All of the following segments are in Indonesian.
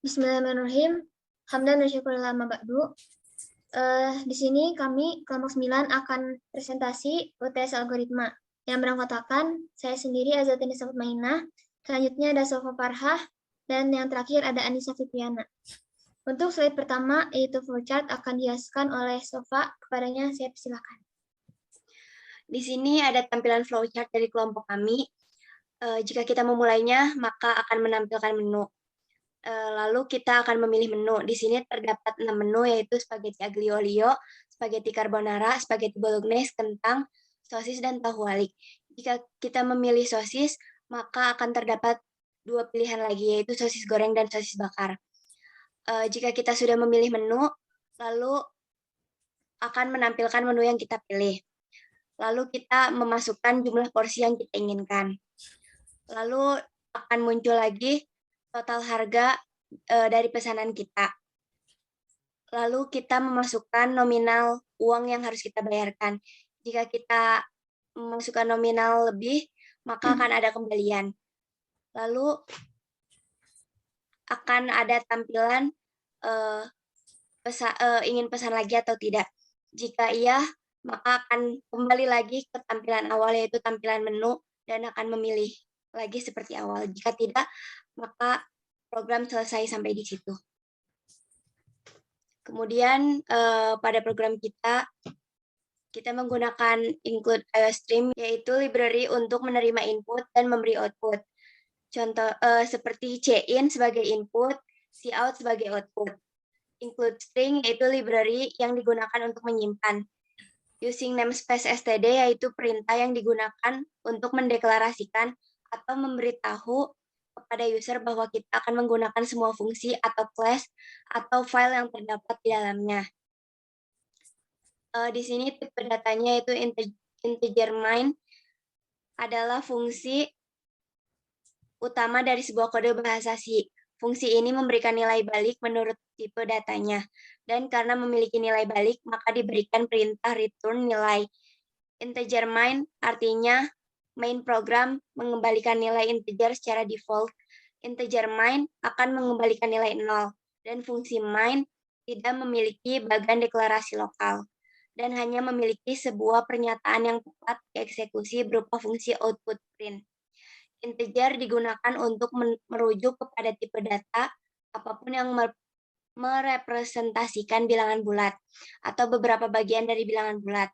Bismillahirrahmanirrahim. Hamdan wa syukurillah ma ba'du. Di sini kami kelompok 9 akan presentasi UTS algoritma. Yang beranggotakan saya sendiri Azatini Mutmainah, selanjutnya ada Sofa Farhah, dan yang terakhir ada Anissa Fitriana. Untuk slide pertama yaitu flowchart akan dijelaskan oleh Sofa, kepadanya saya persilakan. Di sini ada tampilan flowchart dari kelompok kami. Jika kita memulainya, maka akan menampilkan menu. Lalu kita akan memilih menu. Di sini terdapat 6 menu, yaitu spaghetti aglio olio, spaghetti carbonara, spaghetti bolognese, kentang, sosis, dan tahu walik. Jika kita memilih sosis, maka akan terdapat 2 pilihan lagi, yaitu sosis goreng dan sosis bakar. Jika kita sudah memilih menu, lalu akan menampilkan menu yang kita pilih. Lalu kita memasukkan jumlah porsi yang kita inginkan. Lalu akan muncul lagi total harga dari pesanan kita. Lalu kita memasukkan nominal uang yang harus kita bayarkan. Jika kita memasukkan nominal lebih, maka akan ada kembalian. Lalu akan ada tampilan ingin pesan lagi atau tidak. Jika iya, maka akan kembali lagi ke tampilan awal, yaitu tampilan menu, dan akan memilih lagi seperti awal. Jika tidak, maka program selesai sampai di situ. Kemudian pada program kita menggunakan include IOStream, yaitu library untuk menerima input dan memberi output. Contoh seperti cin sebagai input, cout sebagai output. Include string yaitu library yang digunakan untuk menyimpan. Using namespace std yaitu perintah yang digunakan untuk mendeklarasikan atau memberitahu kepada user bahwa kita akan menggunakan semua fungsi atau class atau file yang terdapat di dalamnya. Di sini tipe datanya itu integer main adalah fungsi utama dari sebuah kode bahasa C. Fungsi ini memberikan nilai balik menurut tipe datanya. Dan karena memiliki nilai balik, maka diberikan perintah return nilai. Integer main artinya main program mengembalikan nilai integer secara default. Integer main akan mengembalikan nilai 0. Dan fungsi main tidak memiliki bagan deklarasi lokal. Dan hanya memiliki sebuah pernyataan yang tepat dieksekusi berupa fungsi output print. Integer digunakan untuk merujuk kepada tipe data apapun yang merepresentasikan bilangan bulat atau beberapa bagian dari bilangan bulat.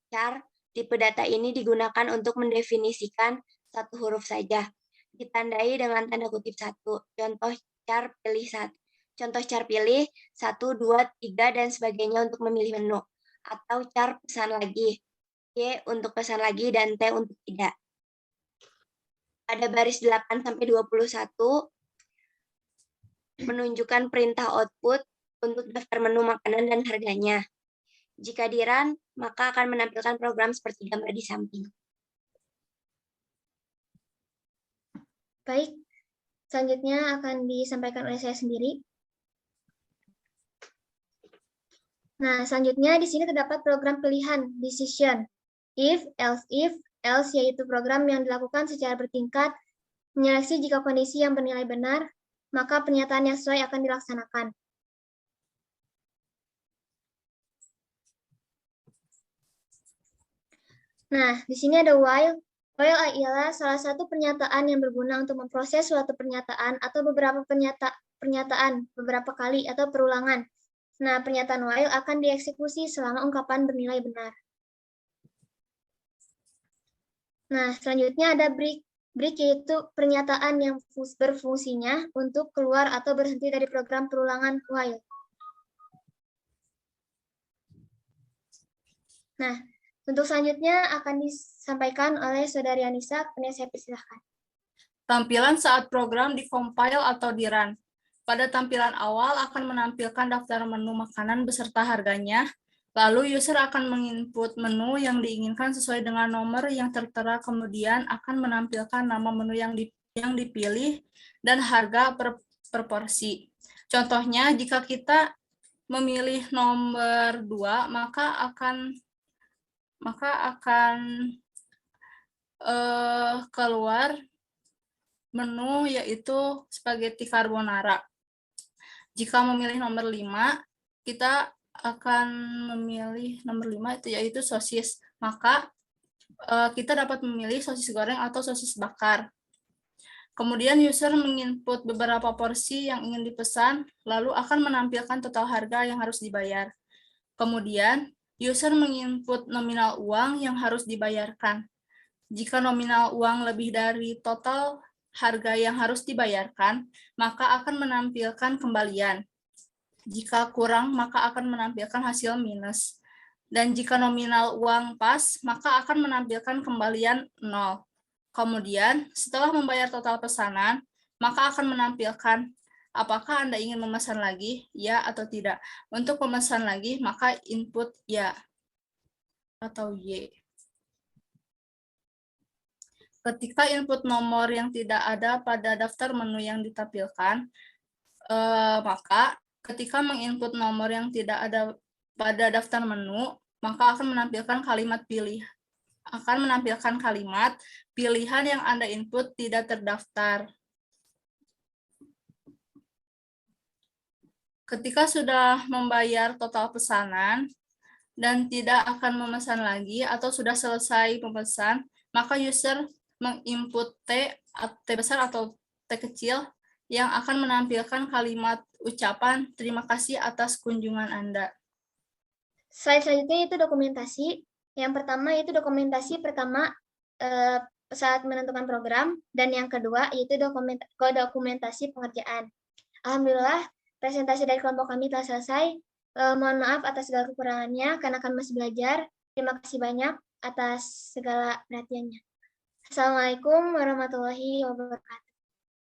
Char, tipe data ini digunakan untuk mendefinisikan satu huruf saja, ditandai dengan tanda kutip 1. Contoh char pilih 1. Contoh char pilih 1, 2, 3, dan sebagainya untuk memilih menu. Atau char pesan lagi, Y untuk pesan lagi, dan T untuk tidak. Pada baris 8-21 menunjukkan perintah output untuk daftar menu makanan dan harganya. Jika di-run, maka akan menampilkan program seperti gambar di samping. Baik, selanjutnya akan disampaikan oleh saya sendiri. Nah, selanjutnya di sini terdapat program pilihan decision. If, else yaitu program yang dilakukan secara bertingkat, menyeleksi jika kondisi yang bernilai benar, maka pernyataan yang sesuai akan dilaksanakan. Nah, di sini ada while. While ialah salah satu pernyataan yang berguna untuk memproses suatu pernyataan atau beberapa pernyataan beberapa kali atau perulangan. Nah, pernyataan while akan dieksekusi selama ungkapan bernilai benar. Nah, selanjutnya ada break. Break yaitu pernyataan yang berfungsinya untuk keluar atau berhenti dari program perulangan while. Nah, untuk selanjutnya akan disampaikan oleh Saudari Anissa, saya persilahkan. Tampilan saat program di-compile atau di-run. Pada tampilan awal akan menampilkan daftar menu makanan beserta harganya, lalu user akan menginput menu yang diinginkan sesuai dengan nomor yang tertera, kemudian akan menampilkan nama menu yang dipilih dan harga per porsi. Contohnya, jika kita memilih nomor 2, maka akan keluar menu yaitu spaghetti carbonara. Jika memilih nomor 5, kita akan memilih nomor 5 yaitu sosis. Maka kita dapat memilih sosis goreng atau sosis bakar. Kemudian user menginput beberapa porsi yang ingin dipesan, lalu akan menampilkan total harga yang harus dibayar. Kemudian, user menginput nominal uang yang harus dibayarkan. Jika nominal uang lebih dari total harga yang harus dibayarkan, maka akan menampilkan kembalian. Jika kurang, maka akan menampilkan hasil minus. Dan jika nominal uang pas, maka akan menampilkan kembalian 0. Kemudian, setelah membayar total pesanan, maka akan menampilkan apakah Anda ingin memesan lagi, ya atau tidak. Untuk memesan lagi, maka input ya atau Y. Ketika input nomor yang tidak ada pada daftar menu yang ditampilkan, maka ketika menginput nomor yang tidak ada pada daftar menu, maka akan menampilkan kalimat pilihan yang Anda input tidak terdaftar. Ketika sudah membayar total pesanan dan tidak akan memesan lagi atau sudah selesai memesan, maka user menginput T besar atau T kecil yang akan menampilkan kalimat ucapan terima kasih atas kunjungan Anda. Slide selanjutnya itu dokumentasi. Yang pertama itu dokumentasi pertama saat menentukan program, dan yang kedua yaitu dokumentasi pengerjaan. Alhamdulillah, presentasi dari kelompok kami telah selesai. Mohon maaf atas segala kekurangannya karena kami masih belajar. Terima kasih banyak atas segala perhatiannya. Assalamualaikum warahmatullahi wabarakatuh.